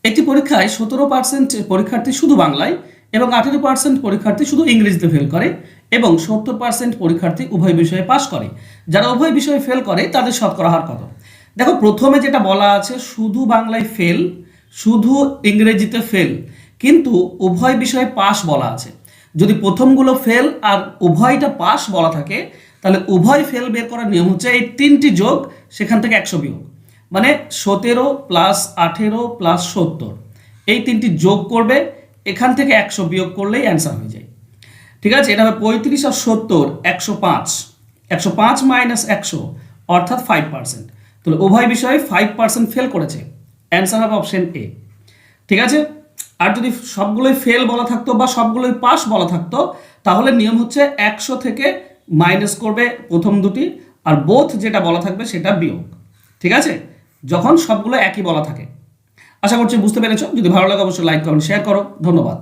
একটি পরীক্ষায় 17% পরীক্ষার্থী শুধু বাংলায় এবং 18% পরীক্ষার্থী শুধু ইংরেজিতে ফেল করে এবং 70% পরীক্ষার্থী উভয় বিষয়ে পাশ করে। যারা উভয় বিষয়ে ফেল করে তাদের শতকরা হার কত? দেখো, প্রথমে যেটা বলা আছে শুধু বাংলায় ফেল, শুধু ইংরেজিতে ফেল, কিন্তু উভয় বিষয়ে পাস বলা আছে। যদি প্রথমগুলো ফেল আর উভয়টা পাস বলা থাকে, তাহলে উভয় ফেল বের করার নিয়ম হচ্ছে এই তিনটি যোগ, সেখান থেকে 100 বিয়োগ, মানে 17 প্লাস 18 প্লাস 70, এই তিনটি যোগ করবে, এখান থেকে 100 বিয়োগ করলেই অ্যান্সার হয়ে যায়। ঠিক আছে, এটা হবে 35 আর 70 105, 105 মাইনাস 100 অর্থাৎ 5%। তাহলে উভয় বিষয়ে 5% ফেল করেছে, অ্যান্সার হবে অপশন এ। ঠিক আছে, আর যদি সবগুলোই ফেল বলা থাকতো বা সবগুলোই পাস বলা থাকতো, তাহলে নিয়ম হচ্ছে 100 থেকে মাইনাস করবে প্রথম দুটি, আর বোথ যেটা বলা থাকবে সেটা বিয়োগ। ঠিক আছে, যখন সবগুলো একই বলা থাকে। আশা করছি বুঝতে পেরেছো। যদি ভালো লাগে অবশ্যই লাইক কমেন্ট শেয়ার করো। ধন্যবাদ।